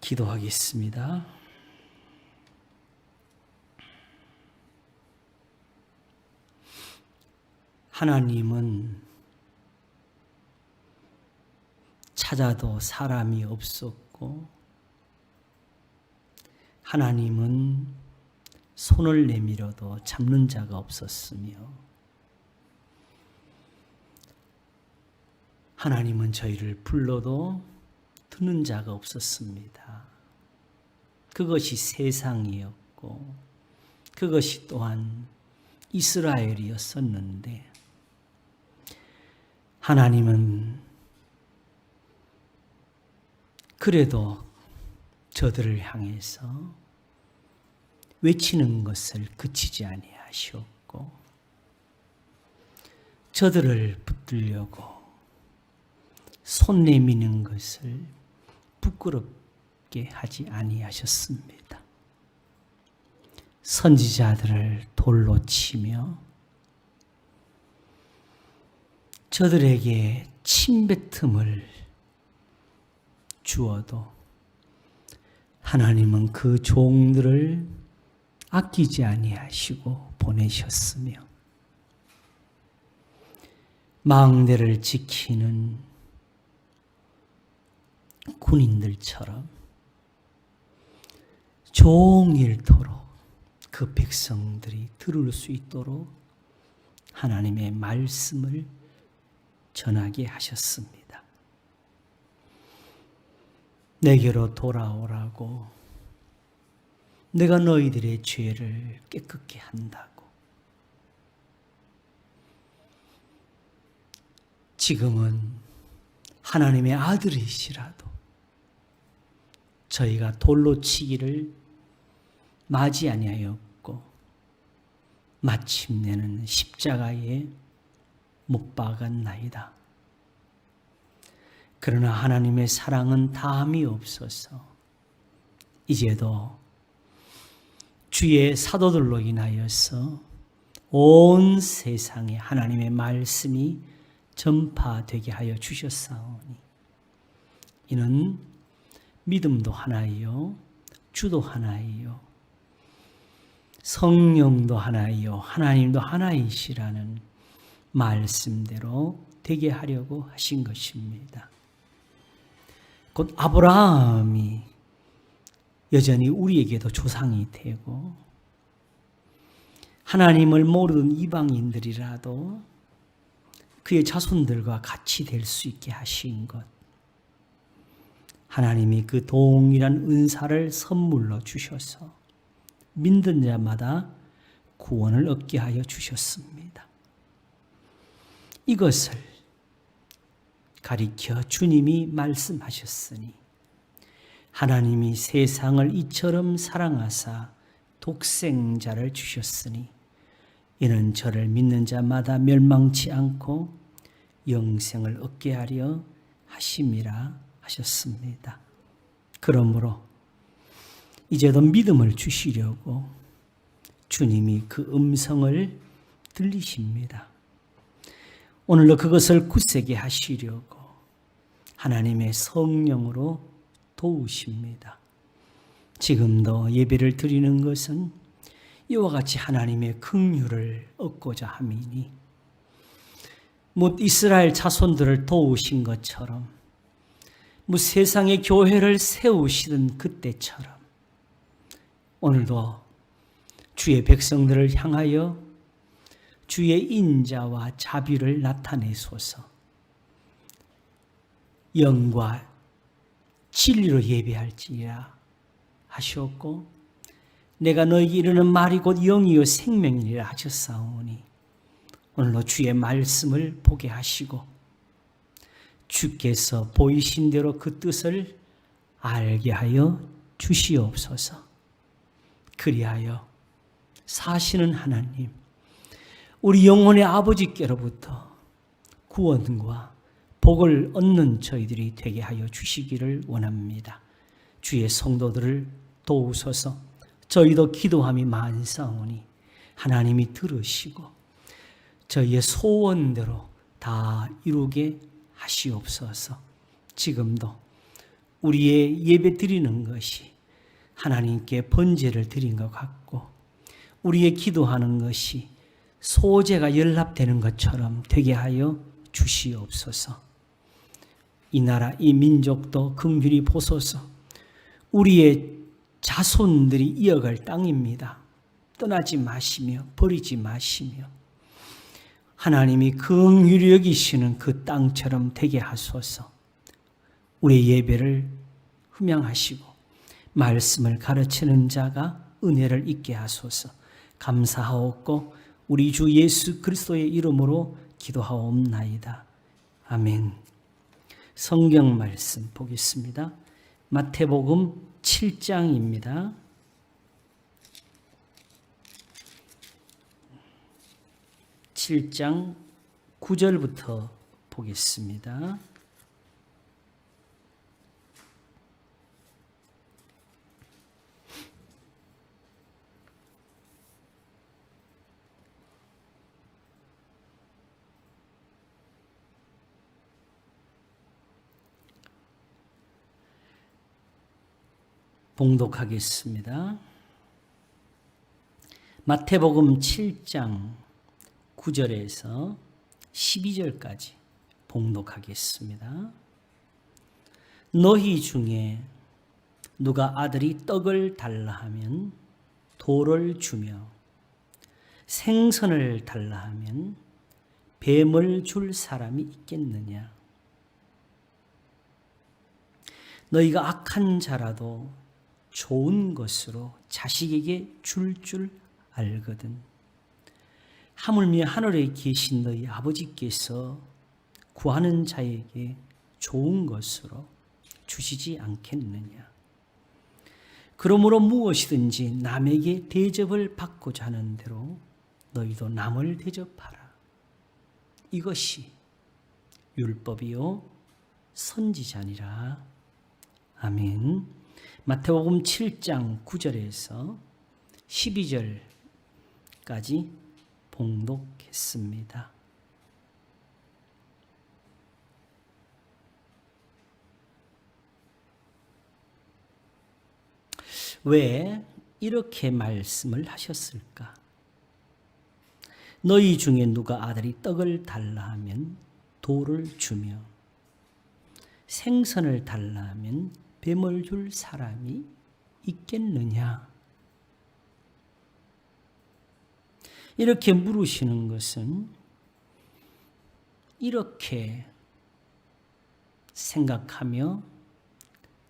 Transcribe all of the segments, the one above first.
기도하겠습니다. 하나님은 찾아도 사람이 없었고, 하나님은 손을 내밀어도 잡는 자가 없었으며, 하나님은 저희를 불러도 듣는 자가 없었습니다. 그것이 세상이었고, 그것이 또한 이스라엘이었었는데, 하나님은 그래도 저들을 향해서 외치는 것을 그치지 아니하셨고, 저들을 붙들려고 손 내미는 것을 부끄럽게 하지 아니하셨습니다. 선지자들을 돌로 치며 저들에게 침뱉음을 주어도 하나님은 그 종들을 아끼지 아니하시고 보내셨으며, 망대를 지키는 군인들처럼 종일토록 그 백성들이 들을 수 있도록 하나님의 말씀을 전하게 하셨습니다. 내게로 돌아오라고, 내가 너희들의 죄를 깨끗게 한다고. 지금은 하나님의 아들이시라도 저희가 돌로 치기를 맞이 아니하였고, 마침내는 십자가에 못 박았나이다. 그러나 하나님의 사랑은 다함이 없어서 이제도 주의 사도들로 인하여서 온 세상에 하나님의 말씀이 전파되게 하여 주셨사오니, 이는 믿음도 하나이요, 주도 하나이요, 성령도 하나이요, 하나님도 하나이시라는 말씀대로 되게 하려고 하신 것입니다. 곧 아브라함이 여전히 우리에게도 조상이 되고, 하나님을 모르는 이방인들이라도 그의 자손들과 같이 될 수 있게 하신 것, 하나님이 그 동일한 은사를 선물로 주셔서 믿는 자마다 구원을 얻게 하여 주셨습니다. 이것을 가리켜 주님이 말씀하셨으니, 하나님이 세상을 이처럼 사랑하사 독생자를 주셨으니 이는 저를 믿는 자마다 멸망치 않고 영생을 얻게 하려 하심이라 하셨습니다. 그러므로 이제도 믿음을 주시려고 주님이 그 음성을 들리십니다. 오늘도 그것을 굳세게 하시려고 하나님의 성령으로 도우십니다. 지금도 예배를 드리는 것은 이와 같이 하나님의 긍휼을 얻고자 함이니, 못 이스라엘 자손들을 도우신 것처럼, 못 세상의 교회를 세우시던 그때처럼 오늘도 주의 백성들을 향하여 주의 인자와 자비를 나타내소서. 영과 진리로 예배할지니라 하셨고, 내가 너에게 이르는 말이 곧 영이요 생명이니라 하셨사오니, 오늘도 주의 말씀을 보게 하시고 주께서 보이신 대로 그 뜻을 알게 하여 주시옵소서. 그리하여 사시는 하나님, 우리 영혼의 아버지께로부터 구원과 복을 얻는 저희들이 되게 하여 주시기를 원합니다. 주의 성도들을 도우소서. 저희도 기도함이 많사오니 하나님이 들으시고 저희의 소원대로 다 이루게 하시옵소서. 지금도 우리의 예배 드리는 것이 하나님께 번제를 드린 것 같고 우리의 기도하는 것이 소제가 연락되는 것처럼 되게 하여 주시옵소서. 이 나라 이 민족도 긍휼히 보소서. 우리의 자손들이 이어갈 땅입니다. 떠나지 마시며 버리지 마시며 하나님이 긍휼히 여기시는 그 땅처럼 되게 하소서. 우리의 예배를 흠양하시고 말씀을 가르치는 자가 은혜를 있게 하소서. 감사하옵고 우리 주 예수 그리스도의 이름으로 기도하옵나이다. 아멘. 성경 말씀 보겠습니다. 마태복음 7장입니다. 7장 9절부터 보겠습니다. 봉독하겠습니다. 마태복음 7장 9절에서 12절까지 봉독하겠습니다. 너희 중에 누가 아들이 떡을 달라 하면 돌을 주며 생선을 달라 하면 뱀을 줄 사람이 있겠느냐? 너희가 악한 자라도 좋은 것으로 자식에게 줄 알거든. 하물며 하늘에 계신 너희 아버지께서 구하는 자에게 좋은 것으로 주시지 않겠느냐. 그러므로 무엇이든지 남에게 대접을 받고자 하는 대로 너희도 남을 대접하라. 이것이 율법이요 선지자니라. 아멘. 마태복음 7장 9절에서 12절까지 봉독했습니다. 왜 이렇게 말씀을 하셨을까? 너희 중에 누가 아들이 떡을 달라 하면 돌을 주며 생선을 달라 하면 뱀을 줄 사람이 있겠느냐? 이렇게 물으시는 것은 이렇게 생각하며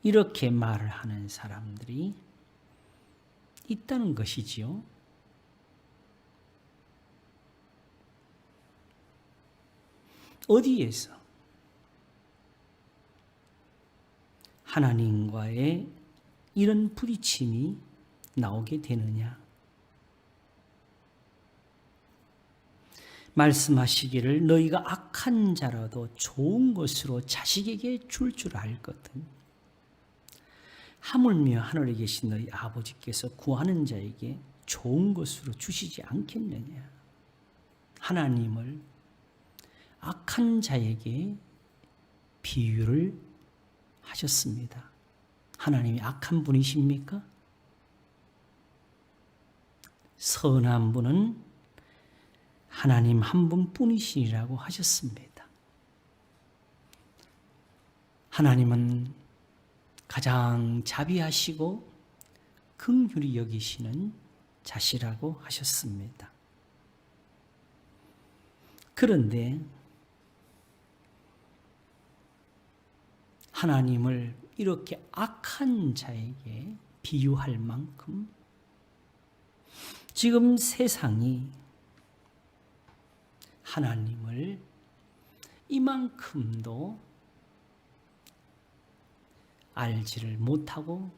이렇게 말을 하는 사람들이 있다는 것이지요. 어디에서? 하나님과의 이런 부딪힘이 나오게 되느냐? 말씀하시기를 너희가 악한 자라도 좋은 것으로 자식에게 줄 알거든. 하물며 하늘에 계신 너희 아버지께서 구하는 자에게 좋은 것으로 주시지 않겠느냐? 하나님을 악한 자에게 비유를 하셨습니다. 하나님이 악한 분이십니까? 선한 분은 하나님 한 분뿐이시라고 하셨습니다. 하나님은 가장 자비하시고 긍휼히 여기시는 자시라고 하셨습니다. 그런데 하나님을 이렇게 악한 자에게 비유할 만큼 지금 세상이 하나님을 이만큼도 알지를 못하고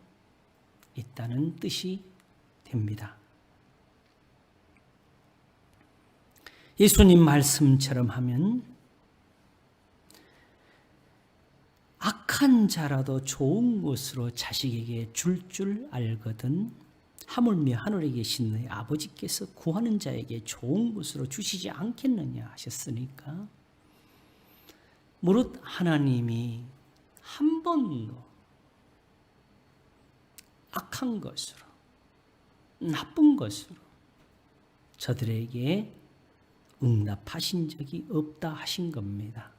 있다는 뜻이 됩니다. 예수님 말씀처럼 하면 악한 자라도 좋은 것으로 자식에게 줄 알거든 하물며 하늘에 계신 너희 아버지께서 구하는 자에게 좋은 것으로 주시지 않겠느냐 하셨으니까 무릇 하나님이 한 번도 악한 것으로, 나쁜 것으로 저들에게 응답하신 적이 없다 하신 겁니다.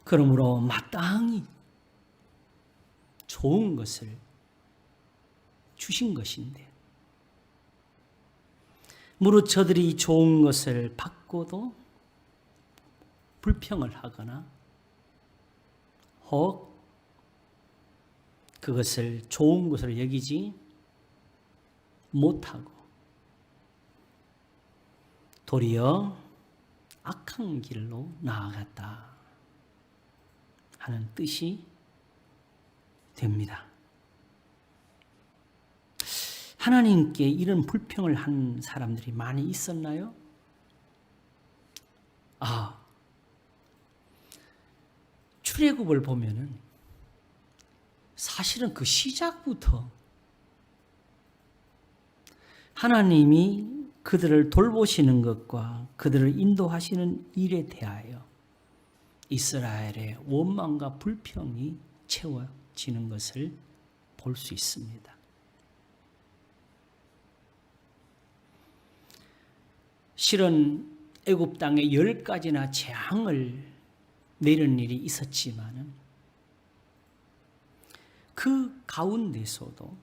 그러므로 마땅히 좋은 것을 주신 것인데, 무릇 저들이 좋은 것을 받고도 불평을 하거나 혹 그것을 좋은 것으로 여기지 못하고 도리어 악한 길로 나아갔다 하는 뜻이 됩니다. 하나님께 이런 불평을 한 사람들이 많이 있었나요? 출애굽을 보면은 사실은 그 시작부터 하나님이 그들을 돌보시는 것과 그들을 인도하시는 일에 대하여 이스라엘의 원망과 불평이 채워지는 것을 볼 수 있습니다. 실은 애굽 땅에 10가지나 재앙을 내리는 일이 있었지만은 그 가운데서도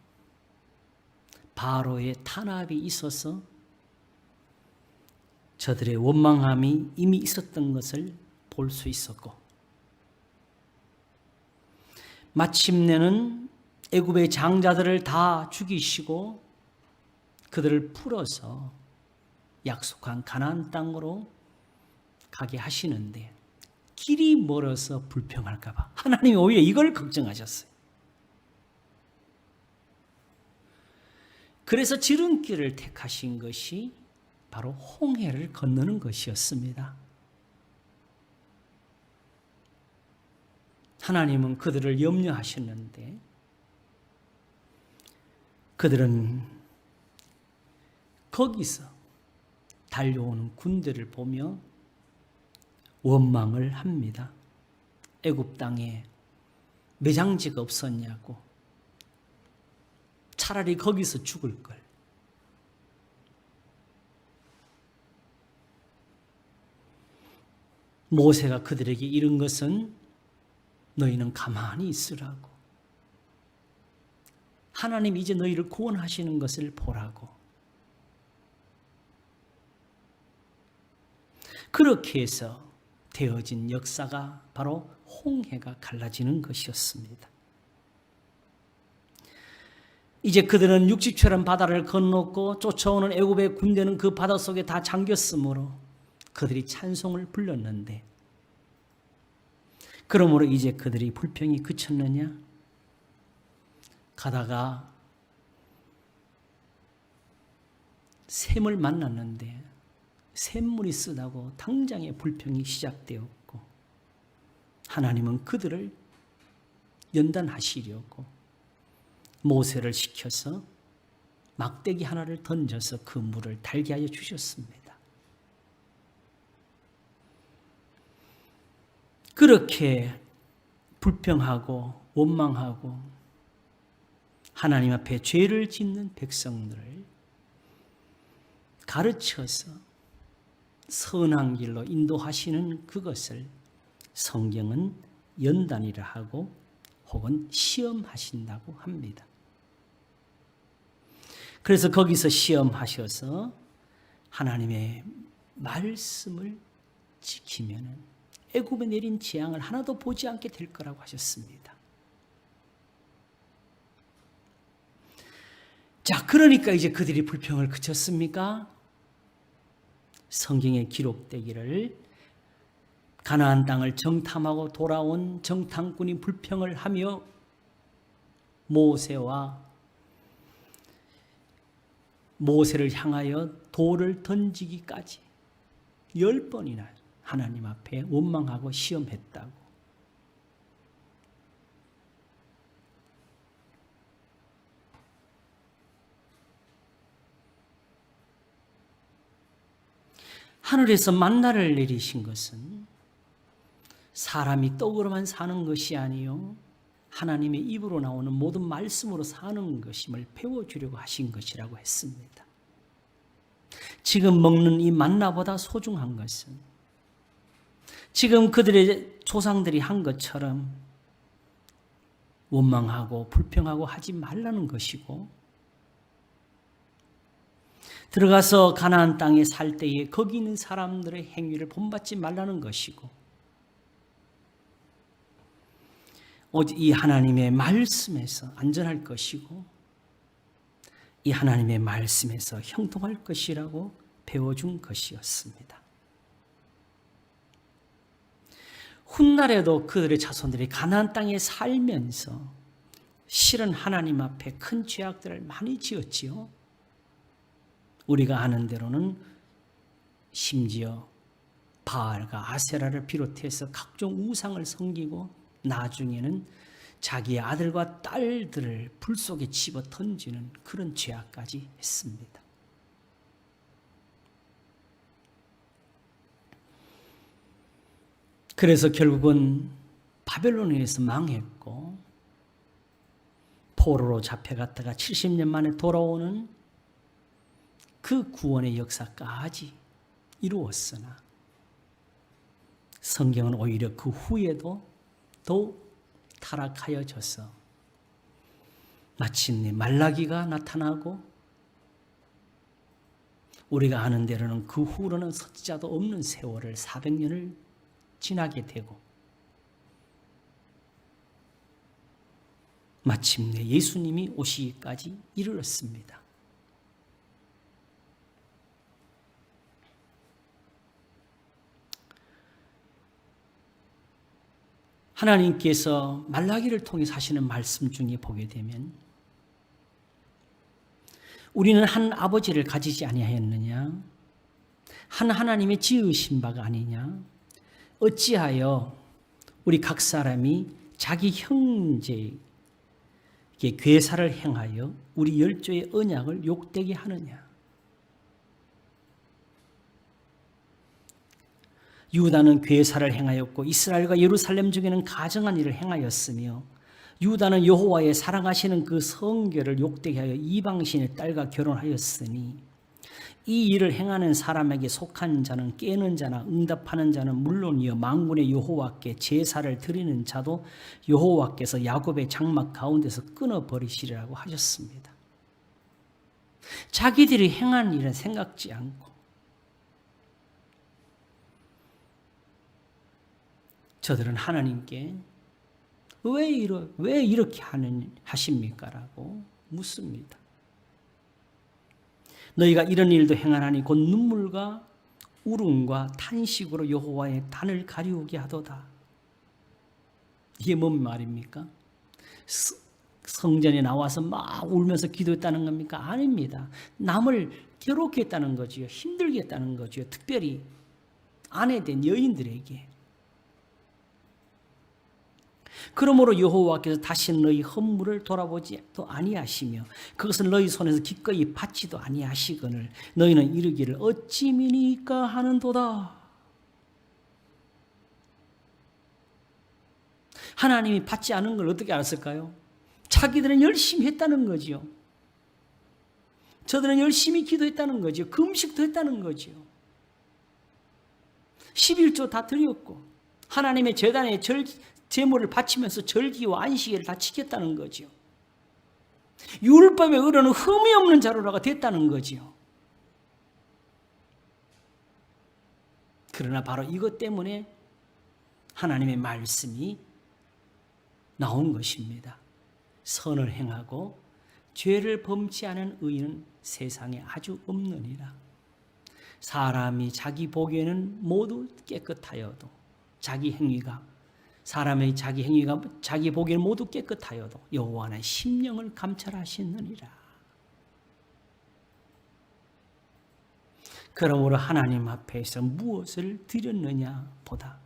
바로의 탄압이 있어서 저들의 원망함이 이미 있었던 것을 볼 수 있었고, 마침내는 애굽의 장자들을 다 죽이시고 그들을 풀어서 약속한 가나안 땅으로 가게 하시는데 길이 멀어서 불평할까 봐 하나님이 오히려 이걸 걱정하셨어요. 그래서 지름길을 택하신 것이 바로 홍해를 건너는 것이었습니다. 하나님은 그들을 염려하셨는데 그들은 거기서 달려오는 군대를 보며 원망을 합니다. 애굽 땅에 매장지가 없었냐고. 차라리 거기서 죽을 걸. 모세가 그들에게 이른 것은 너희는 가만히 있으라고. 하나님 이제 너희를 구원하시는 것을 보라고. 그렇게 해서 되어진 역사가 바로 홍해가 갈라지는 것이었습니다. 이제 그들은 육지처럼 바다를 건넜고 쫓아오는 애굽의 군대는 그 바다 속에 다 잠겼으므로 그들이 찬송을 불렀는데, 그러므로 이제 그들이 불평이 그쳤느냐? 가다가 샘을 만났는데 샘물이 쓰다고 당장에 불평이 시작되었고, 하나님은 그들을 연단하시려고 모세를 시켜서 막대기 하나를 던져서 그 물을 달게 하여 주셨습니다. 그렇게 불평하고 원망하고 하나님 앞에 죄를 짓는 백성들을 가르쳐서 선한 길로 인도하시는 그것을 성경은 연단이라 하고 혹은 시험하신다고 합니다. 그래서 거기서 시험하셔서 하나님의 말씀을 지키면은 애굽에 내린 재앙을 하나도 보지 않게 될 거라고 하셨습니다. 자, 그러니까 이제 그들이 불평을 그쳤습니까? 성경에 기록되기를 가나안 땅을 정탐하고 돌아온 정탐꾼이 불평을 하며 모세를 향하여 돌을 던지기까지 10번이나 하나님 앞에 원망하고 시험했다고. 하늘에서 만나를 내리신 것은 사람이 떡으로만 사는 것이 아니요 하나님의 입으로 나오는 모든 말씀으로 사는 것임을 배워주려고 하신 것이라고 했습니다. 지금 먹는 이 만나보다 소중한 것은 지금 그들의 조상들이 한 것처럼 원망하고 불평하고 하지 말라는 것이고, 들어가서 가나안 땅에 살 때에 거기 있는 사람들의 행위를 본받지 말라는 것이고, 오직 이 하나님의 말씀에서 안전할 것이고 이 하나님의 말씀에서 형통할 것이라고 배워준 것이었습니다. 훗날에도 그들의 자손들이 가나안 땅에 살면서 실은 하나님 앞에 큰 죄악들을 많이 지었지요. 우리가 아는 대로는 심지어 바알과 아세라를 비롯해서 각종 우상을 섬기고 나중에는 자기의 아들과 딸들을 불 속에 집어 던지는 그런 죄악까지 했습니다. 그래서 결국은 바벨론에서 망했고 포로로 잡혀갔다가 70년 만에 돌아오는 그 구원의 역사까지 이루었으나 성경은 오히려 그 후에도 더욱 타락하여져서 마침내 말라기가 나타나고 우리가 아는 대로는 그 후로는 섰자도 없는 세월을 400년을 지나게 되고 마침내 예수님이 오시기까지 이르렀습니다. 하나님께서 말라기를 통해서 하시는 말씀 중에 보게 되면 우리는 한 아버지를 가지지 아니하였느냐? 한 하나님의 지으신 바가 아니냐? 어찌하여 우리 각 사람이 자기 형제에게 괴사를 행하여 우리 열조의 언약을 욕되게 하느냐? 유다는 괴사를 행하였고 이스라엘과 예루살렘 중에는 가정한 일을 행하였으며 유다는 여호와의 사랑하시는 그 성결을 욕되게 하여 이방신의 딸과 결혼하였으니 이 일을 행하는 사람에게 속한 자는 깨는 자나 응답하는 자는 물론이요 만군의 여호와께 제사를 드리는 자도 여호와께서 야곱의 장막 가운데서 끊어버리시리라고 하셨습니다. 자기들이 행한 일은 생각지 않고 저들은 하나님께 왜 이렇게 하십니까? 라고 묻습니다. 너희가 이런 일도 행하나니 곧 눈물과 울음과 탄식으로 여호와의 단을 가리우게 하도다. 이게 뭔 말입니까? 성전에 나와서 막 울면서 기도했다는 겁니까? 아닙니다. 남을 괴롭게 했다는 거지요. 힘들게 했다는 거지요. 특별히 아내된 여인들에게. 그러므로 여호와께서 다시 너희 헌물을 돌아보지도 아니하시며 그것을 너희 손에서 기꺼이 받지도 아니하시거늘 너희는 이르기를 어찌 미니까 하는도다. 하나님이 받지 않은 걸 어떻게 알았을까요? 자기들은 열심히 했다는 거지요. 저들은 열심히 기도했다는 거지요. 금식도 했다는 거지요. 11조 다 드렸고 하나님의 제단에 제물을 바치면서 절기와 안식일을 다 지켰다는 거지요. 율법에 의로는 흠이 없는 자로라가 됐다는 거지요. 그러나 바로 이것 때문에 하나님의 말씀이 나온 것입니다. 선을 행하고 죄를 범치 않은 의인은 세상에 아주 없느니라. 사람이 자기 보기에는 모두 깨끗하여도 자기 행위가 자기 보기에는 모두 깨끗하여도 여호와는 심령을 감찰하시느니라. 그러므로 하나님 앞에서 무엇을 드렸느냐 보다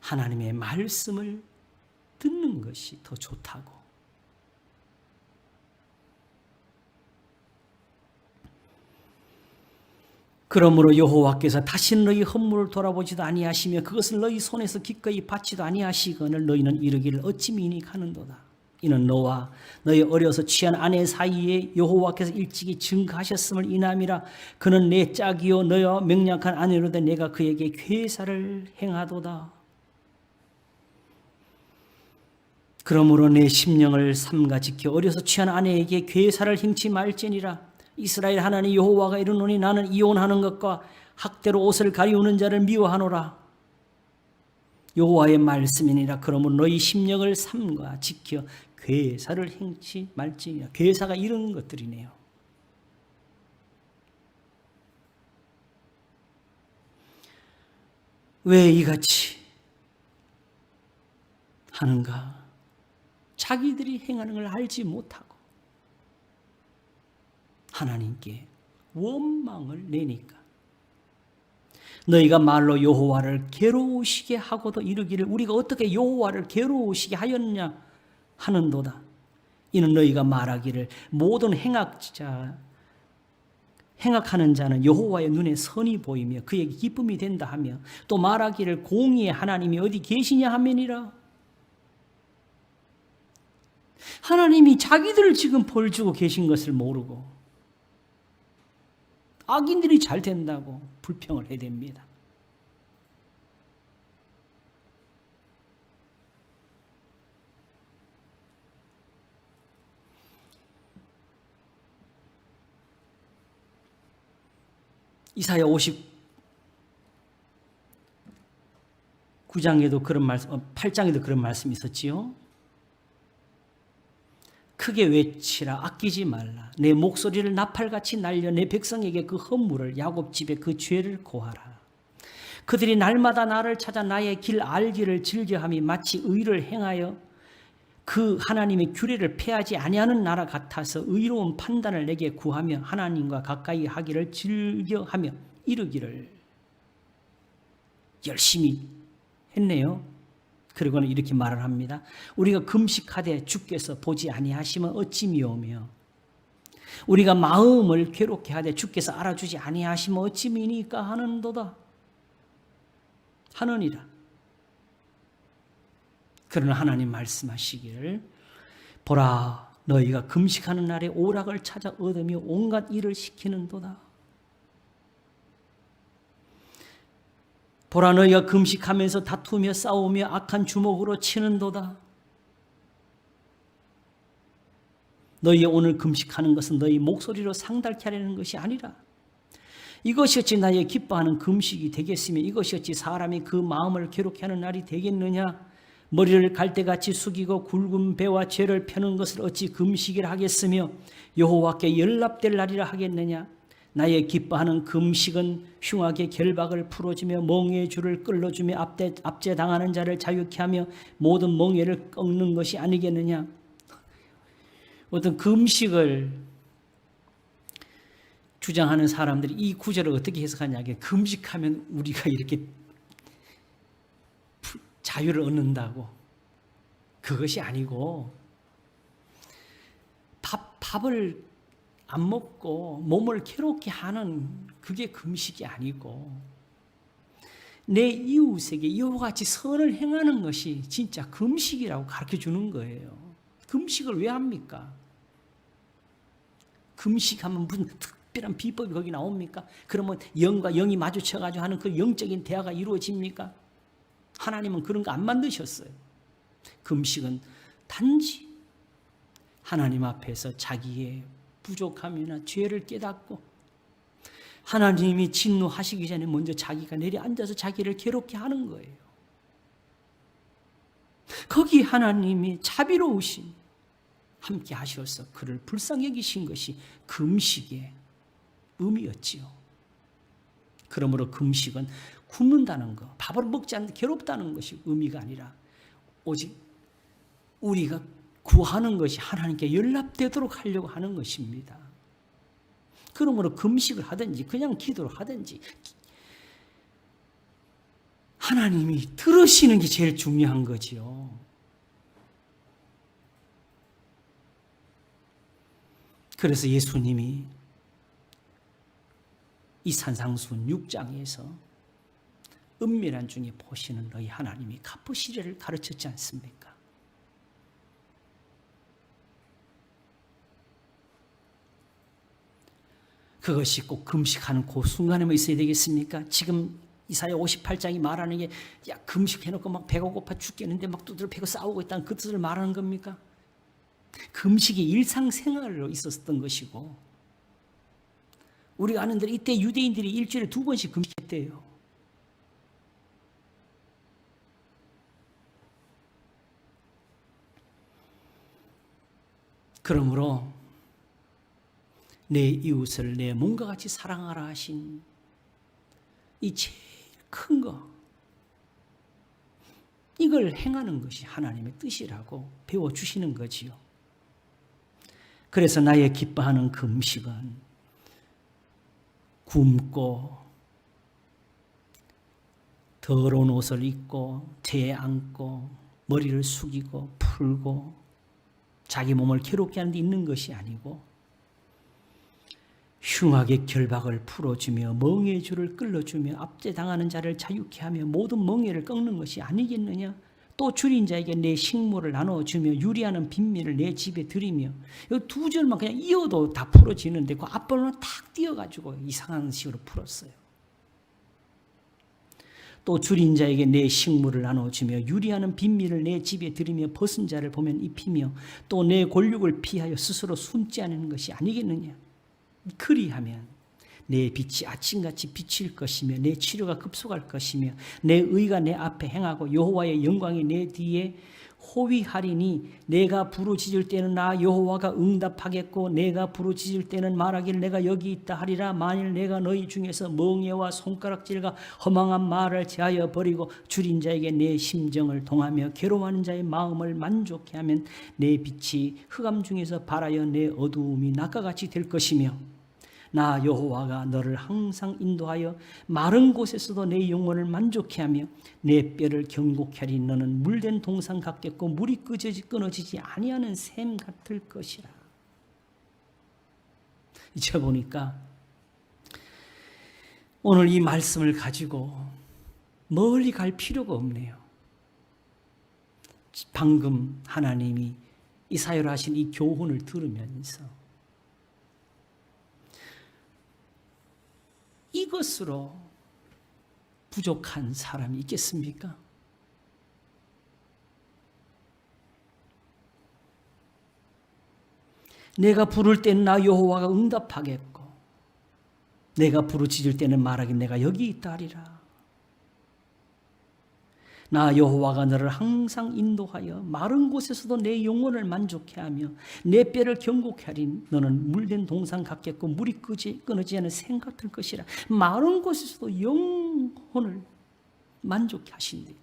하나님의 말씀을 듣는 것이 더 좋다고. 그러므로 여호와께서 다시는 너희 헌물을 돌아보지도 아니하시며 그것을 너희 손에서 기꺼이 받지도 아니하시거늘 너희는 이르기를 어찌 미니 가는도다. 이는 너와 너희 어려서 취한 아내 사이에 여호와께서 일찍이 증가하셨음을 인함이라. 그는 내 짝이요 너와 명약한 아내로되 내가 그에게 괴사를 행하도다. 그러므로 내 심령을 삼가 지켜 어려서 취한 아내에게 괴사를 행치 말지니라. 이스라엘 하나님 여호와가 이르노니 나는 이혼하는 것과 학대로 옷을 가리우는 자를 미워하노라. 여호와의 말씀이니라. 그러므로 너희 심령을 삼가 지켜 괴사를 행치 말지니라. 괴사가 이런 것들이네요. 왜 이같이 하는가? 자기들이 행하는 걸 알지 못하고 하나님께 원망을 내니까. 너희가 말로 여호와를 괴로우시게 하고도 이르기를 우리가 어떻게 여호와를 괴로우시게 하였냐 하는도다. 이는 너희가 말하기를 모든 행악하는 자는 여호와의 눈에 선이 보이며 그에게 기쁨이 된다 하며 또 말하기를 공의의 하나님이 어디 계시냐 하면이라. 하나님이 자기들을 지금 벌 주고 계신 것을 모르고 악인들이 잘 된다고 불평을 해댑니다. 이사야 59장에도 그런 말씀, 8장에도 그런 말씀이 있었지요. 크게 외치라 아끼지 말라. 내 목소리를 나팔같이 날려 내 백성에게 그 헌물을 야곱 집에 그 죄를 고하라. 그들이 날마다 나를 찾아 나의 길 알기를 즐겨함이 마치 의를 행하여 그 하나님의 규례를 폐하지 아니하는 나라 같아서 의로운 판단을 내게 구하며 하나님과 가까이 하기를 즐겨하며 이르기를. 열심히 했네요. 그리고는 이렇게 말을 합니다. 우리가 금식하되 주께서 보지 아니하시면 어찌 미오며 우리가 마음을 괴롭게 하되 주께서 알아주지 아니하시면 어찌 미니까 하는도다. 하느니라. 그러나 하나님 말씀하시기를 보라 너희가 금식하는 날에 오락을 찾아 얻으며 온갖 일을 시키는도다. 보라 너희가 금식하면서 다투며 싸우며 악한 주먹으로 치는도다. 너희 오늘 금식하는 것은 너희 목소리로 상달케 하려는 것이 아니라 이것이 어찌 나의 기뻐하는 금식이 되겠으며 이것이 어찌 사람이 그 마음을 괴롭게 하는 날이 되겠느냐. 머리를 갈대같이 숙이고 굵은 배와 죄를 펴는 것을 어찌 금식이라 하겠으며 여호와께 연락될 날이라 하겠느냐. 나의 기뻐하는 금식은 흉악의 결박을 풀어주며 멍에의 줄을 끌어주며 압제당하는 자를 자유케 하며 모든 멍에를 꺾는 것이 아니겠느냐. 어떤 금식을 주장하는 사람들이 이 구절을 어떻게 해석하냐. 금식하면 우리가 이렇게 자유를 얻는다고. 그것이 아니고 밥을 안 먹고 몸을 괴롭게 하는 그게 금식이 아니고 내 이웃에게 이와 같이 선을 행하는 것이 진짜 금식이라고 가르쳐주는 거예요. 금식을 왜 합니까? 금식하면 무슨 특별한 비법이 거기 나옵니까? 그러면 영과 영이 마주쳐가지고 하는 그 영적인 대화가 이루어집니까? 하나님은 그런 거 안 만드셨어요. 금식은 단지 하나님 앞에서 자기의 부족함이나 죄를 깨닫고 하나님이 진노하시기 전에 먼저 자기가 내려앉아서 자기를 괴롭게 하는 거예요. 거기 하나님이 자비로우신 함께 하셔서 그를 불쌍히 여기신 것이 금식의 의미였지요. 그러므로 금식은 굶는다는 것, 밥을 먹지 않는 괴롭다는 것이 의미가 아니라 오직 우리가 구하는 것이 하나님께 연락되도록 하려고 하는 것입니다. 그러므로 금식을 하든지 그냥 기도를 하든지 하나님이 들으시는 게 제일 중요한 거지요. 그래서 예수님이 이 산상수훈 6장에서 은밀한 중에 보시는 너희 하나님이 갚으시리를 가르쳤지 않습니까? 그것이 꼭 금식하는 그 순간에만 있어야 되겠습니까? 지금 이사야 58장이 말하는 게 야 금식해놓고 막 배가 고파 죽겠는데 막 두드려 패고 싸우고 있다는 그 뜻을 말하는 겁니까? 금식이 일상생활로 있었던 것이고 우리가 아는 대로 이때 유대인들이 일주일에 2번씩 금식했대요. 그러므로 내 이웃을 내 몸과 같이 사랑하라 하신 이 제일 큰 거, 이걸 행하는 것이 하나님의 뜻이라고 배워주시는 거지요. 그래서 나의 기뻐하는 금식은 굶고 더러운 옷을 입고 재에 앉고 머리를 숙이고 풀고 자기 몸을 괴롭게 하는 데 있는 것이 아니고 흉악의 결박을 풀어주며 멍에의 줄을 끌어주며 압제당하는 자를 자유케 하며 모든 멍에를 꺾는 것이 아니겠느냐. 또 줄인 자에게 내 식물을 나눠주며 유리하는 빈민을 내 집에 들이며 이 2절만 그냥 이어도 다 풀어지는데 그 앞부분은 탁 띄어가지고 이상한 식으로 풀었어요. 또 줄인 자에게 내 식물을 나눠주며 유리하는 빈민을 내 집에 들이며 벗은 자를 보면 입히며 또 내 골육을 피하여 스스로 숨지 않는 것이 아니겠느냐. 그리하면 내 빛이 아침같이 비칠 것이며 내 치료가 급속할 것이며 내 의가 내 앞에 행하고 여호와의 영광이 내 뒤에 호위하리니 내가 부르짖을 때는 나 여호와가 응답하겠고 내가 부르짖을 때는 말하기를 내가 여기 있다 하리라. 만일 내가 너희 중에서 멍에와 손가락질과 허망한 말을 제하여 버리고 줄인 자에게 내 심정을 동하며 괴로워하는 자의 마음을 만족해 하면 내 빛이 흑암 중에서 발하여 내 어두움이 낮과 같이 될 것이며 나 여호와가 너를 항상 인도하여 마른 곳에서도 내 영혼을 만족해 하며 내 뼈를 견고케 하리. 너는 물된 동상 같겠고 물이 끊어지지 아니하는 샘 같을 것이라. 이제 보니까 오늘 이 말씀을 가지고 멀리 갈 필요가 없네요. 방금 하나님이 이사야로 하신 이 교훈을 들으면서 이것으로 부족한 사람이 있겠습니까? 내가 부를 때는 나 여호와가 응답하겠고 내가 부르짖을 때는 말하기 내가 여기 있다 하리라. 나 여호와가 너를 항상 인도하여 마른 곳에서도 내 영혼을 만족해 하며 내 뼈를 견고케 하리. 너는 물된 동상 같겠고 물이 끊어지지 않는 샘 같을 것이라. 마른 곳에서도 영혼을 만족해 하신대.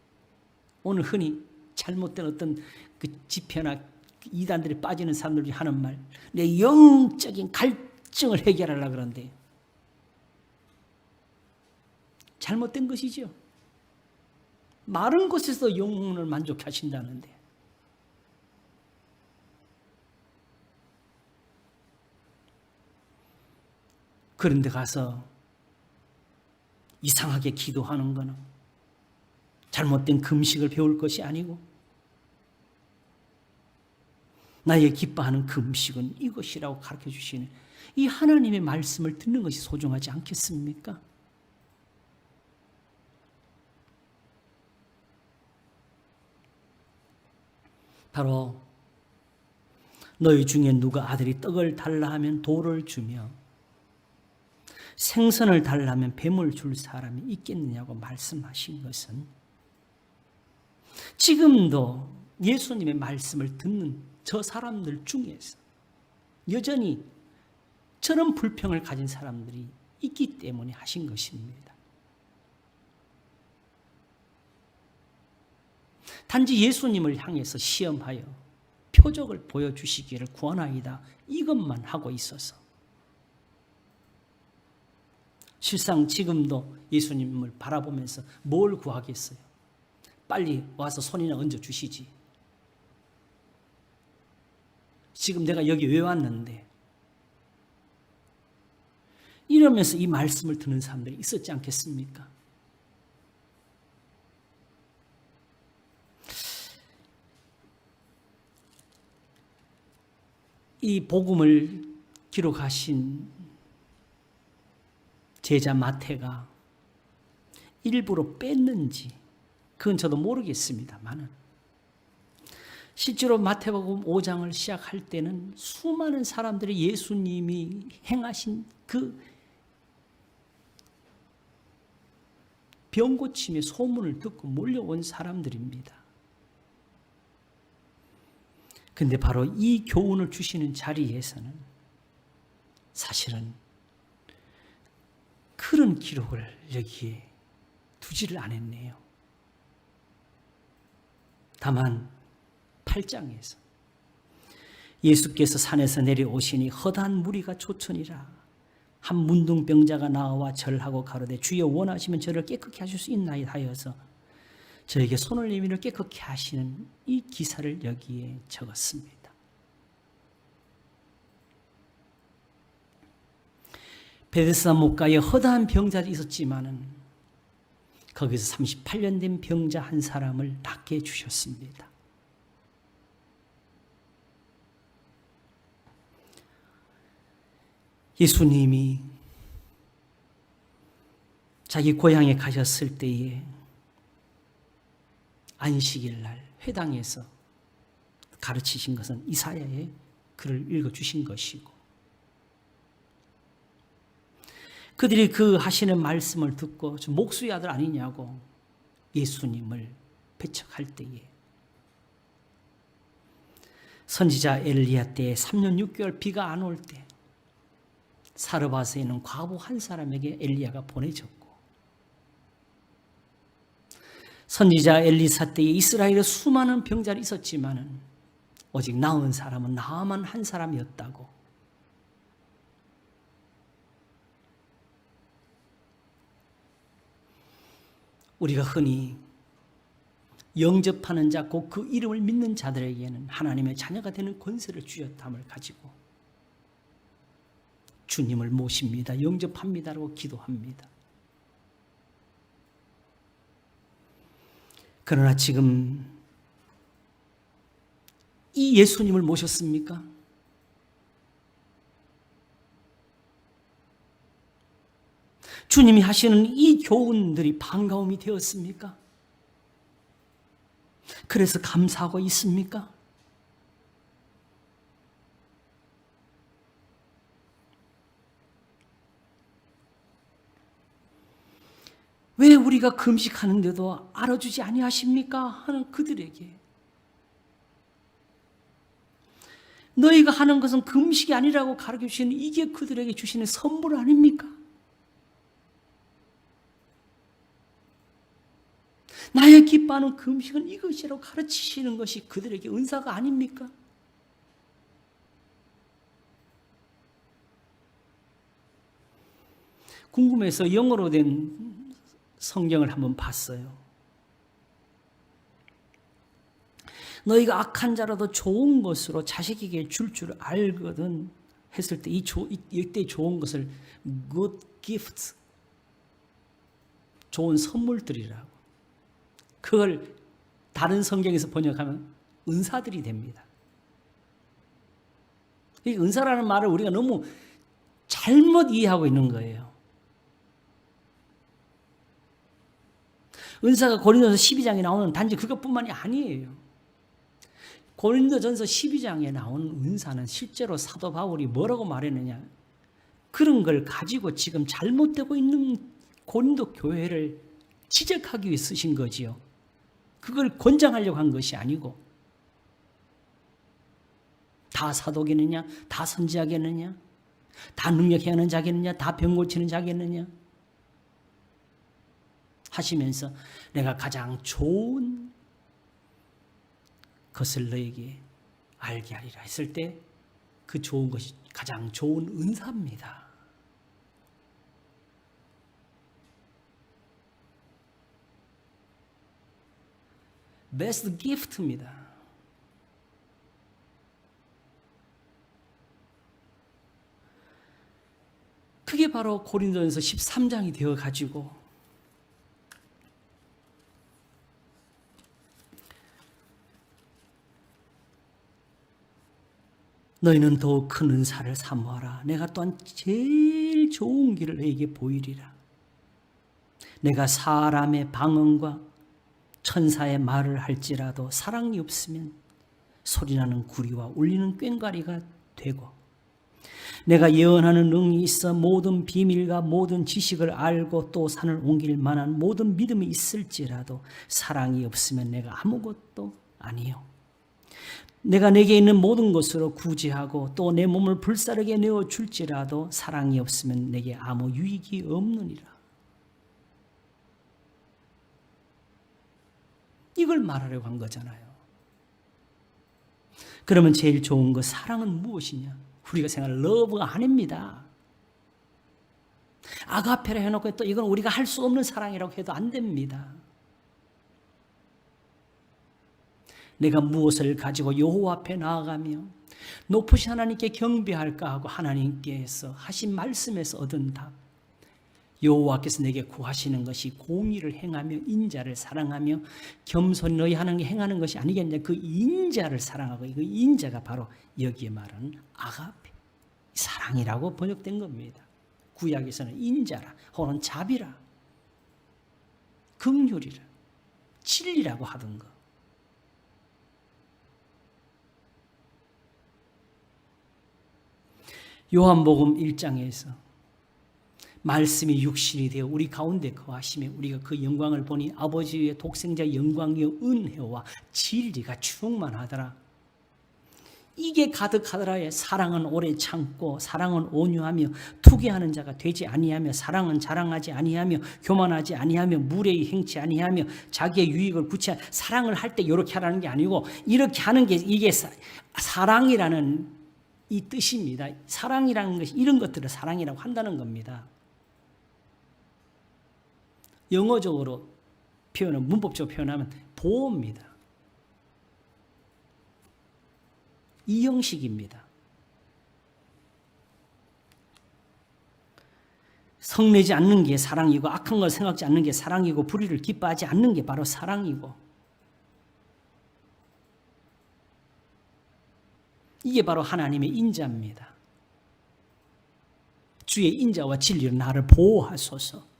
오늘 흔히 잘못된 어떤 그 지표나 이단들이 빠지는 사람들이 하는 말, 내 영적인 갈증을 해결하려고 그러는데 잘못된 것이죠. 마른 곳에서 영혼을 만족해 하신다는데 그런데 가서 이상하게 기도하는 것은 잘못된 금식을 배울 것이 아니고 나의 기뻐하는 금식은 이것이라고 가르쳐 주시는 이 하나님의 말씀을 듣는 것이 소중하지 않겠습니까? 바로 너희 중에 누가 아들이 떡을 달라 하면 돌을 주며 생선을 달라 하면 뱀을 줄 사람이 있겠느냐고 말씀하신 것은 지금도 예수님의 말씀을 듣는 저 사람들 중에서 여전히 저런 불평을 가진 사람들이 있기 때문에 하신 것입니다. 단지 예수님을 향해서 시험하여 표적을 보여주시기를 구하나이다 이것만 하고 있어서 실상 지금도 예수님을 바라보면서 뭘 구하겠어요? 빨리 와서 손이나 얹어주시지. 지금 내가 여기 왜 왔는데 이러면서 이 말씀을 듣는 사람들이 있었지 않겠습니까? 이 복음을 기록하신 제자 마태가 일부러 뺐는지 그건 저도 모르겠습니다만은 실제로 마태복음 5장을 시작할 때는 수많은 사람들이 예수님이 행하신 그 병고침의 소문을 듣고 몰려온 사람들입니다. 근데 바로 이 교훈을 주시는 자리에서는 사실은 그런 기록을 여기에 두지를 않았네요. 다만 8장에서 예수께서 산에서 내려오시니 허다한 무리가 초천이라 한 문둥병자가 나와 절하고 가로되 주여 원하시면 저를 깨끗게 하실 수 있나이다 하여서 저에게 손을 내밀어 깨끗게 하시는 이 기사를 여기에 적었습니다. 베데스다 목가에 허다한 병자들이 있었지만은 거기서 38년 된 병자 한 사람을 낫게 해주셨습니다. 예수님이 자기 고향에 가셨을 때에 안식일 날 회당에서 가르치신 것은 이사야의 글을 읽어주신 것이고 그들이 그 하시는 말씀을 듣고 저 목수의 아들 아니냐고 예수님을 배척할 때에 선지자 엘리야 때에 3년 6개월 비가 안 올 때 사르밧에 있는 과부 한 사람에게 엘리야가 보내졌고 선지자 엘리사 때에 이스라엘에 수많은 병자들이 있었지만은 오직 나은 사람은 나아만 한 사람이었다고 우리가 흔히 영접하는 자, 곧 그 이름을 믿는 자들에게는 하나님의 자녀가 되는 권세를 주셨담을 가지고 주님을 모십니다. 영접합니다라고 기도합니다. 그러나 지금 이 예수님을 모셨습니까? 주님이 하시는 이 교훈들이 반가움이 되었습니까? 그래서 감사하고 있습니까? 왜 우리가 금식하는데도 알아주지 아니하십니까? 하는 그들에게 너희가 하는 것은 금식이 아니라고 가르쳐 주시는 이게 그들에게 주시는 선물 아닙니까? 나의 기뻐하는 금식은 이것이라고 가르치시는 것이 그들에게 은사가 아닙니까? 궁금해서 영어로 된 성경을 한번 봤어요. 너희가 악한 자라도 좋은 것으로 자식에게 줄 줄 알거든 했을 때 이때 좋은 것을 good gifts, 좋은 선물들이라고. 그걸 다른 성경에서 번역하면 은사들이 됩니다. 이 은사라는 말을 우리가 너무 잘못 이해하고 있는 거예요. 은사가 고린도서 12장에 나오는 단지 그것뿐만이 아니에요. 고린도전서 12장에 나오는 은사는 실제로 사도 바울이 뭐라고 말했느냐? 그런 걸 가지고 지금 잘못되고 있는 고린도 교회를 지적하기 위해 쓰신 거지요. 그걸 권장하려고 한 것이 아니고 다 사도겠느냐? 다 선지자겠느냐? 다 능력해야 하는 자겠느냐? 다 병 고치는 자겠느냐? 하시면서 내가 가장 좋은 것을 너에게 알게 하리라 했을 때 그 좋은 것이 가장 좋은 은사입니다. 베스트 기프트입니다. 그게 바로 고린도전서 13장이 되어 가지고 너희는 더욱 큰 은사를 사모하라. 내가 또한 제일 좋은 길을 너희에게 보이리라. 내가 사람의 방언과 천사의 말을 할지라도 사랑이 없으면 소리나는 구리와 울리는 꽹과리가 되고, 내가 예언하는 능이 있어 모든 비밀과 모든 지식을 알고 또 산을 옮길 만한 모든 믿음이 있을지라도 사랑이 없으면 내가 아무것도 아니요. 내가 내게 있는 모든 것으로 구제하고 또 내 몸을 불사르게 내어 줄지라도 사랑이 없으면 내게 아무 유익이 없느니라. 이걸 말하려고 한 거잖아요. 그러면 제일 좋은 거 사랑은 무엇이냐? 우리가 생각할 러브가 아닙니다. 아가페라 해놓고 또 이건 우리가 할 수 없는 사랑이라고 해도 안 됩니다. 내가 무엇을 가지고 여호와 앞에 나아가며 높으신 하나님께 경배할까 하고 하나님께서 하신 말씀에서 얻은 답, 여호와께서 내게 구하시는 것이 공의를 행하며 인자를 사랑하며 겸손히 너희 하나님께 행하는 것이 아니겠냐. 그 인자를 사랑하고 그 인자가 바로 여기에 말하는 아가페, 사랑이라고 번역된 겁니다. 구약에서는 인자라 혹은 자비라, 긍휼이라, 진리라고 하던 거. 요한복음 1장에서 말씀이 육신이 되어 우리 가운데 거하시며 우리가 그 영광을 보니 아버지의 독생자 영광이요 은혜와 진리가 충만하더라. 이게 가득하더라에 사랑은 오래 참고 사랑은 온유하며 투기하는 자가 되지 아니하며 사랑은 자랑하지 아니하며 교만하지 아니하며 무례히 행치 아니하며 자기의 유익을 구취하는, 사랑을 할 때 이렇게 하라는 게 아니고 이렇게 하는 게 이게 사랑이라는 이 뜻입니다. 사랑이라는 것이 이런 것들을 사랑이라고 한다는 겁니다. 영어적으로 표현은, 문법적으로 표현하면 보호입니다. 이 형식입니다. 성내지 않는 게 사랑이고 악한 걸 생각지 않는 게 사랑이고 불의를 기뻐하지 않는 게 바로 사랑이고, 이게 바로 하나님의 인자입니다. 주의 인자와 진리로 나를 보호하소서.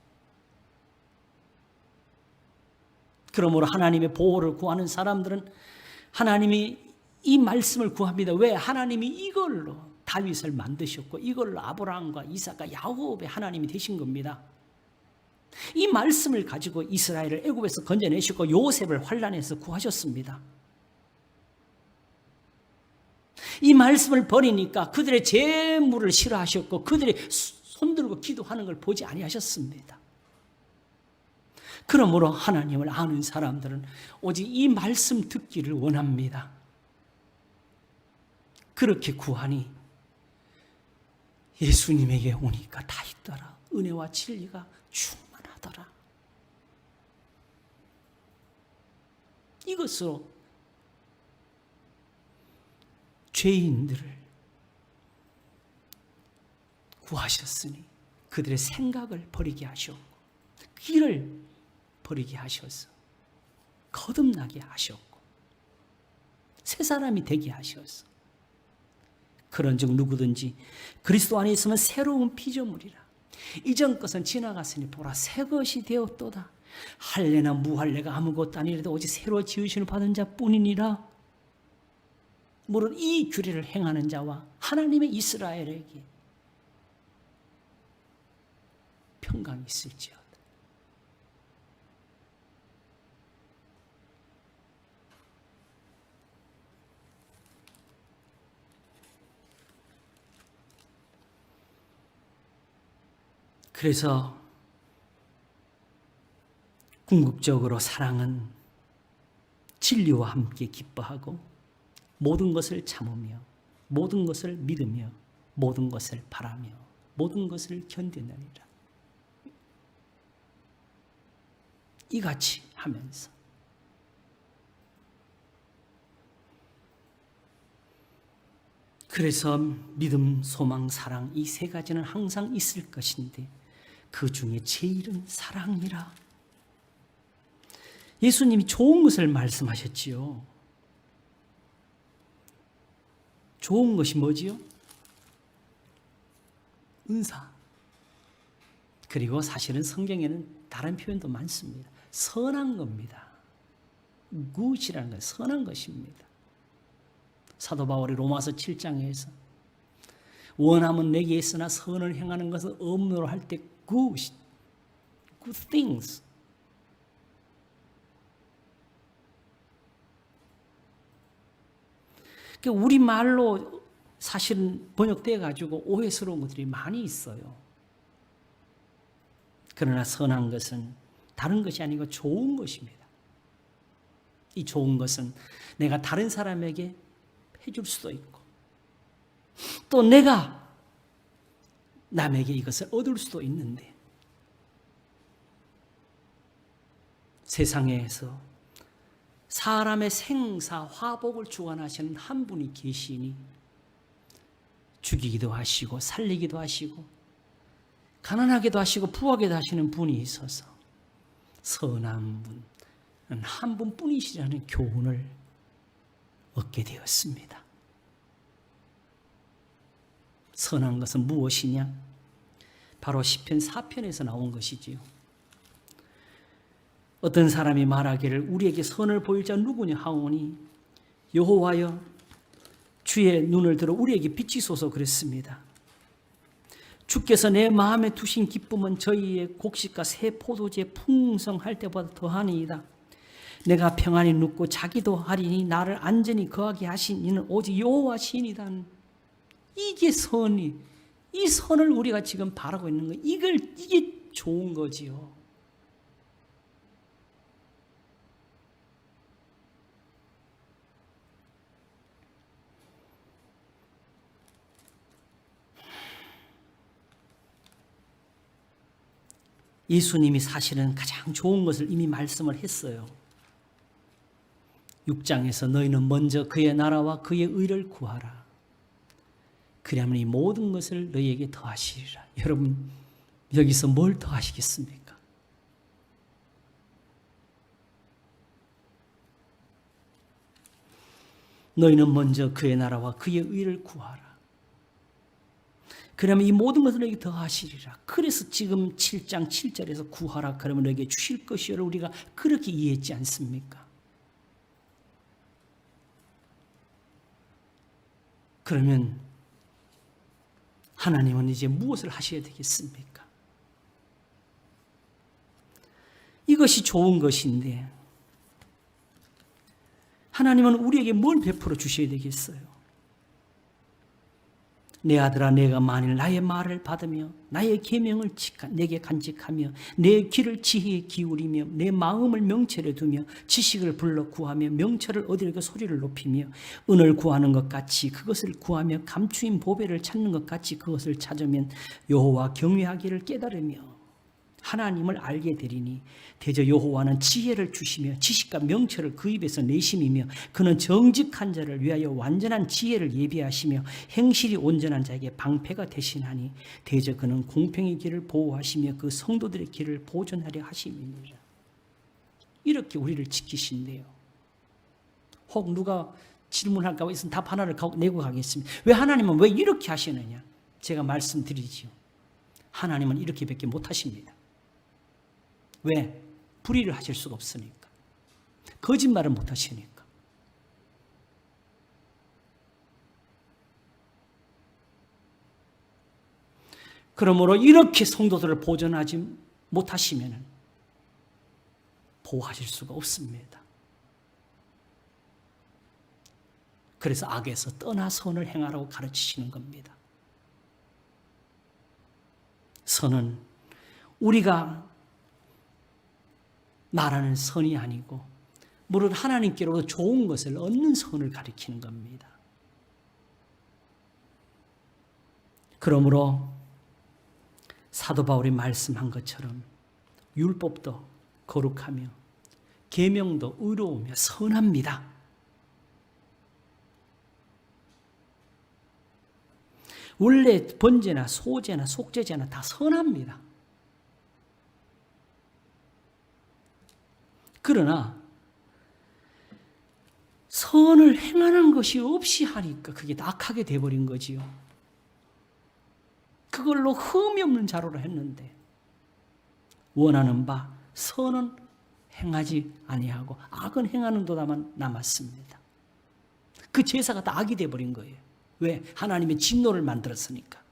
그러므로 하나님의 보호를 구하는 사람들은 하나님이 이 말씀을 구합니다. 왜? 하나님이 이걸로 다윗을 만드셨고 이걸로 아브라함과 이삭과 야곱의 하나님이 되신 겁니다. 이 말씀을 가지고 이스라엘을 애굽에서 건져내시고 요셉을 환난에서 구하셨습니다. 이 말씀을 버리니까 그들의 재물을 싫어하셨고 그들이 손들고 기도하는 걸 보지 아니하셨습니다. 그러므로 하나님을 아는 사람들은 오직 이 말씀 듣기를 원합니다. 그렇게 구하니 예수님에게 오니까 다 있더라. 은혜와 진리가 충만하더라. 이것으로 죄인들을 구하셨으니 그들의 생각을 버리게 하셨고 길을 버리게 하셔서 거듭나게 하셨고 새 사람이 되게 하셔서, 그런즉 누구든지 그리스도 안에 있으면 새로운 피조물이라. 이전 것은 지나갔으니 보라 새 것이 되었도다. 할례나 무할례가 아무것도 아니라도 오직 새로 지으심을 받은 자뿐이니라. 물론 이 규례를 행하는 자와 하나님의 이스라엘에게 평강이 있을지어다. 그래서 궁극적으로 사랑은 진리와 함께 기뻐하고 모든 것을 참으며 모든 것을 믿으며 모든 것을 바라며 모든 것을 견디느니라. 이같이 하면서 그래서 믿음, 소망, 사랑 이 세 가지는 항상 있을 것인데 그 중에 제일은 사랑이라. 예수님이 좋은 것을 말씀하셨지요. 좋은 것이 뭐지요? 은사. 그리고 사실은 성경에는 다른 표현도 많습니다. 선한 겁니다. 굿이라는 건 선한 것입니다. 사도 바울이 로마서 7장에서 원함은 내게 있으나 선을 행하는 것은 없노로 할 때 good things. 우리말로 사실은 번역되어 가지고 오해스러운 것들이 많이 있어요. 그러나 선한 것은 다른 것이 아니고 좋은 것입니다. 이 좋은 것은 내가 다른 사람에게 해줄 수도 있고 또 내가 남에게 이것을 얻을 수도 있는데 세상에서 사람의 생사, 화복을 주관하시는 한 분이 계시니 죽이기도 하시고 살리기도 하시고 가난하게도 하시고 부하게도 하시는 분이 있어서 선한 분은 한 분뿐이시라는 교훈을 얻게 되었습니다. 선한 것은 무엇이냐? 바로 시편 4편에서 나온 것이지요. 어떤 사람이 말하기를 우리에게 선을 보일 자 누구냐 하오니 여호와여 주의 눈을 들어 우리에게 비치소서 그랬습니다. 주께서 내 마음에 두신 기쁨은 저희의 곡식과 새 포도주의 풍성할 때보다 더하니이다. 내가 평안히 눕고 자기도 하리니 나를 안전히 거하게 하신 이는 오직 여호와 시이니이다. 이게 선이, 이 선을 우리가 지금 바라고 있는 거, 이게 좋은 거지요. 예수님이 사실은 가장 좋은 것을 이미 말씀을 했어요. 6장에서 너희는 먼저 그의 나라와 그의 의를 구하라. 그리하면 이 모든 것을 너희에게 더하시리라. 여러분 여기서 뭘 더하시겠습니까? 너희는 먼저 그의 나라와 그의 의를 구하라. 그러면 이 모든 것을 너에게 더하시리라. 그래서 지금 7장 7절에서 구하라 그러면 너에게 주실 것이요를 우리가 그렇게 이해했지 않습니까? 그러면 하나님은 이제 무엇을 하셔야 되겠습니까? 이것이 좋은 것인데 하나님은 우리에게 뭘 베풀어 주셔야 되겠어요? 내 아들아 내가 만일 나의 말을 받으며 나의 계명을 내게 간직하며 내 귀를 지혜에 기울이며 내 마음을 명철에 두며 지식을 불러 구하며 명철을 얻으려고 소리를 높이며 은을 구하는 것 같이 그것을 구하며 감추인 보배를 찾는 것 같이 그것을 찾으면 여호와 경외하기를 깨달으며 하나님을 알게 되리니 대저 여호와는 지혜를 주시며 지식과 명철을 그 입에서 내심이며 그는 정직한 자를 위하여 완전한 지혜를 예비하시며 행실이 온전한 자에게 방패가 되시나니 대저 그는 공평의 길을 보호하시며 그 성도들의 길을 보존하려 하심이니라. 이렇게 우리를 지키신대요. 혹 누가 질문할까 봐 있으면 답 하나를 내고 가겠습니다. 왜 하나님은 왜 이렇게 하시느냐? 제가 말씀드리지요. 하나님은 이렇게밖에 못하십니다. 왜? 불의를 하실 수가 없으니까. 거짓말을 못 하시니까. 그러므로 이렇게 성도들을 보존하지 못하시면 보호하실 수가 없습니다. 그래서 악에서 떠나 선을 행하라고 가르치시는 겁니다. 선은 우리가 말하는 선이 아니고 무릇 하나님께로부터 좋은 것을 얻는 선을 가리키는 겁니다. 그러므로 사도 바울이 말씀한 것처럼 율법도 거룩하며 계명도 의로우며 선합니다. 원래 번제나 소제나 속죄제나 다 선합니다. 그러나 선을 행하는 것이 없이 하니까 그게 악하게 돼버린 거지요. 그걸로 흠이 없는 자로로 했는데 원하는 바 선은 행하지 아니하고 악은 행하는 도다만 남았습니다. 그 제사가 다 악이 돼버린 거예요. 왜? 하나님의 진노를 만들었으니까.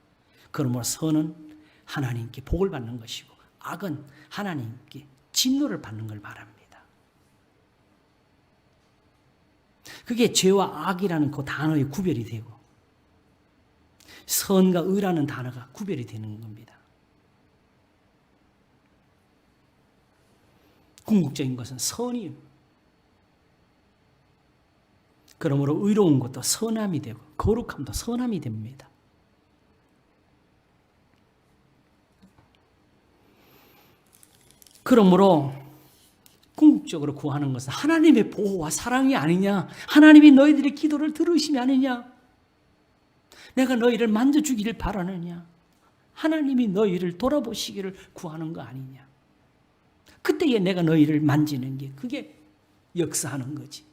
그러므로 선은 하나님께 복을 받는 것이고 악은 하나님께 진노를 받는 걸 말합니다. 그게 죄와 악이라는 그 단어의 구별이 되고 선과 의라는 단어가 구별이 되는 겁니다. 궁극적인 것은 선이에요. 그러므로 의로운 것도 선함이 되고 거룩함도 선함이 됩니다. 그러므로 궁극적으로 구하는 것은 하나님의 보호와 사랑이 아니냐, 하나님이 너희들의 기도를 들으심이 아니냐, 내가 너희를 만져주기를 바라느냐, 하나님이 너희를 돌아보시기를 구하는 거 아니냐. 그때에 내가 너희를 만지는 게 그게 역사하는 거지.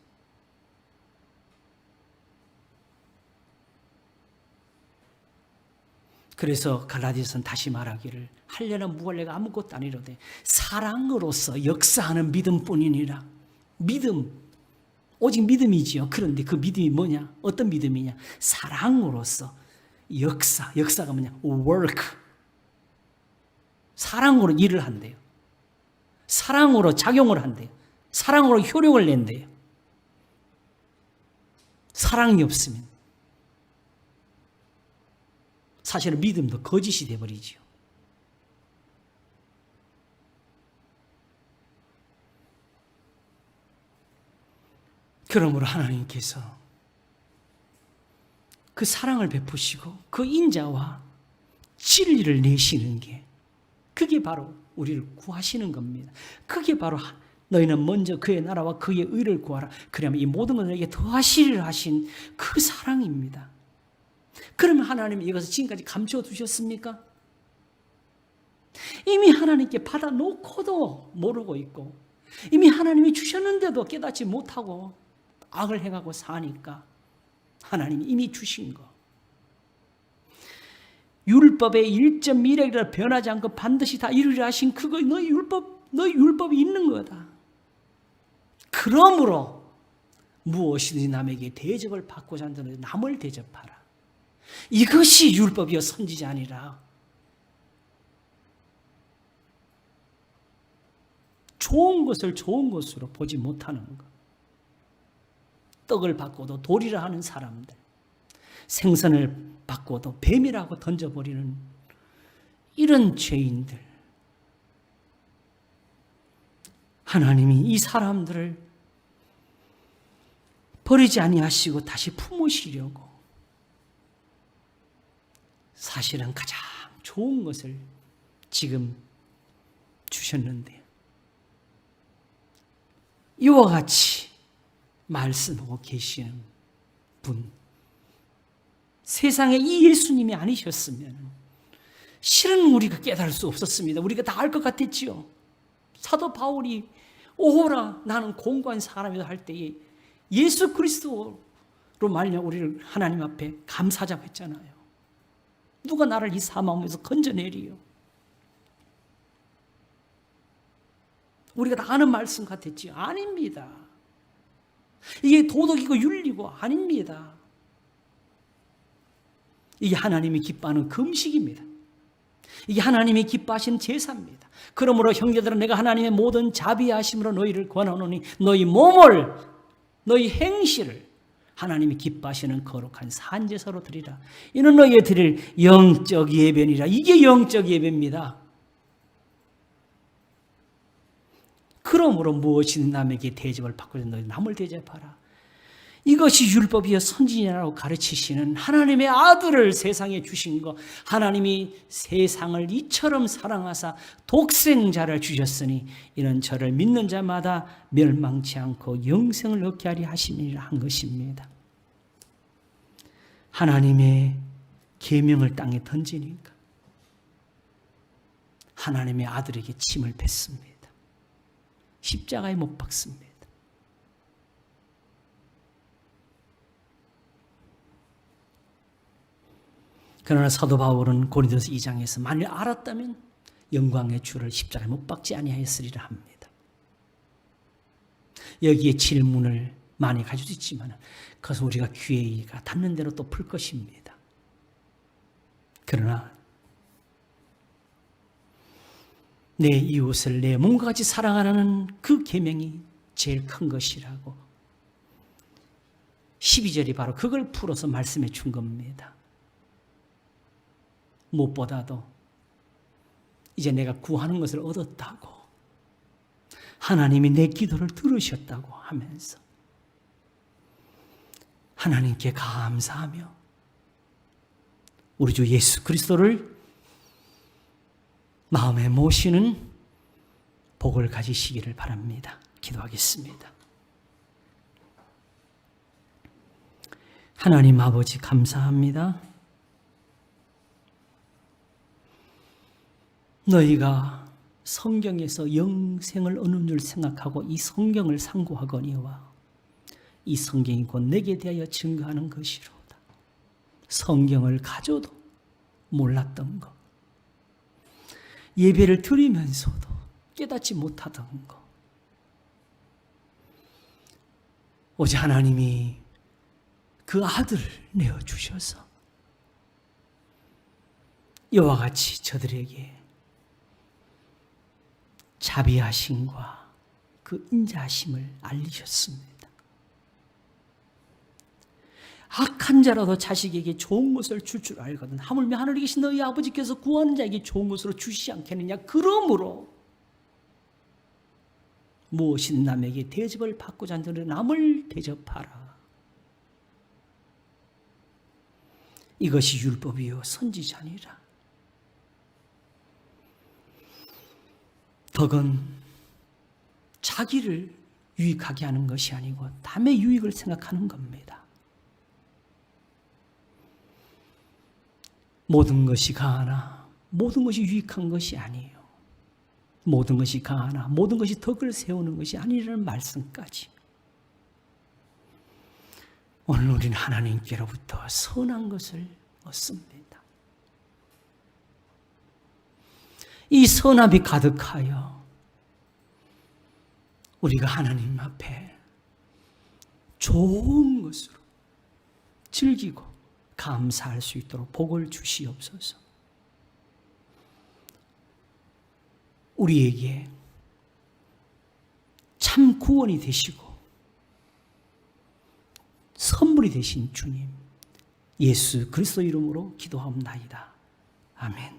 그래서 갈라디아서는 다시 말하기를 할려나 무할래가 아무것도 아니로되 사랑으로서 역사하는 믿음뿐이니라. 믿음, 오직 믿음이지요. 그런데 그 믿음이 뭐냐? 어떤 믿음이냐? 사랑으로서 역사가 뭐냐? work. 사랑으로 일을 한대요. 사랑으로 작용을 한대요. 사랑으로 효력을 낸대요. 사랑이 없으면 사실은 믿음도 거짓이 되어버리지요. 그러므로 하나님께서 그 사랑을 베푸시고 그 인자와 진리를 내시는 게 그게 바로 우리를 구하시는 겁니다. 그게 바로 너희는 먼저 그의 나라와 그의 의를 구하라. 그러면 이 모든 것을 너에게 더하시리라 하신 그 사랑입니다. 그러면 하나님이 이것을 지금까지 감춰두셨습니까? 이미 하나님께 받아놓고도 모르고 있고 이미 하나님이 주셨는데도 깨닫지 못하고 악을 행하고 사니까 하나님이 이미 주신 거. 율법의 1.1이라도 변하지 않고 반드시 다 이루리라 하신 그거 너희 율법이 있는 거다. 그러므로 무엇이든지 남에게 대접을 받고자 한다는 남을 대접하라. 이것이 율법이요 선지자 아니라 좋은 것을 좋은 것으로 보지 못하는 것. 떡을 받고도 돌이라 하는 사람들, 생선을 받고도 뱀이라고 던져버리는 이런 죄인들. 하나님이 이 사람들을 버리지 아니하시고 다시 품으시려고 사실은 가장 좋은 것을 지금 주셨는데 이와 같이 말씀하고 계시는 분, 세상에 이 예수님이 아니셨으면 실은 우리가 깨달을 수 없었습니다. 우리가 다 알 것 같았지요. 사도 바울이 오호라 나는 공고한 사람이다 할 때에 예수 그리스도로 말미암아 우리를 하나님 앞에 감사자고 했잖아요. 누가 나를 이 사망에서 건져내리요? 우리가 다 아는 말씀 같았지요. 아닙니다. 이게 도덕이고 윤리고 아닙니다. 이게 하나님이 기뻐하는 금식입니다. 이게 하나님이 기뻐하시는 제사입니다. 그러므로 형제들은 내가 하나님의 모든 자비하심으로 너희를 권하노니 너희 몸을 너희 행실을 하나님이 기뻐하시는 거룩한 산제사로 드리라. 이는 너희의 드릴 영적 예배니라. 이게 영적 예배입니다. 그러므로 무엇이든 남에게 대접을 받고자 너희 남을 대접하라. 이것이 율법이여 선지자라고 가르치시는 하나님의 아들을 세상에 주신 것, 하나님이 세상을 이처럼 사랑하사 독생자를 주셨으니 이는 저를 믿는 자마다 멸망치 않고 영생을 얻게 하리 하심이라 한 것입니다. 하나님의 계명을 땅에 던지니까 하나님의 아들에게 침을 뱉습니다. 십자가에 못 박습니다. 그러나 사도 바울은 고린도서 2장에서 만일 알았다면 영광의 주를 십자가에 못 박지 아니하였으리라 합니다. 여기에 질문을 많이 가지고 있지만 그것은 우리가 귀가 닿는 대로 또 풀 것입니다. 그러나 내 이웃을 내 몸과 같이 사랑하라는 그 계명이 제일 큰 것이라고 12절이 바로 그걸 풀어서 말씀해 준 겁니다. 무엇보다도 이제 내가 구하는 것을 얻었다고, 하나님이 내 기도를 들으셨다고 하면서 하나님께 감사하며 우리 주 예수 그리스도를 마음에 모시는 복을 가지시기를 바랍니다. 기도하겠습니다. 하나님 아버지 감사합니다. 너희가 성경에서 영생을 얻는 줄 생각하고 이 성경을 상고하거니와 이 성경이 곧 내게 대하여 증거하는 것이로다. 성경을 가져도 몰랐던 것, 예배를 드리면서도 깨닫지 못하던 것, 오직 하나님이 그 아들을 내어주셔서 이와 같이 저들에게 자비하심과 그 인자하심을 알리셨습니다. 악한 자라도 자식에게 좋은 것을 줄 줄 알거든 하물며 하늘에 계신 너희 아버지께서 구하는 자에게 좋은 것으로 주시지 않겠느냐. 그러므로 무엇인 남에게 대접을 받고자 하는 자는 남을 대접하라. 이것이 율법이요 선지자니라. 덕은 자기를 유익하게 하는 것이 아니고 남의 유익을 생각하는 겁니다. 모든 것이 가하나 모든 것이 유익한 것이 아니에요. 모든 것이 가하나 모든 것이 덕을 세우는 것이 아니라는 말씀까지. 오늘 우리는 하나님께로부터 선한 것을 얻습니다. 이 선함이 가득하여 우리가 하나님 앞에 좋은 것으로 즐기고 감사할 수 있도록 복을 주시옵소서. 우리에게 참 구원이 되시고 선물이 되신 주님 예수 그리스도 이름으로 기도하옵나이다. 아멘.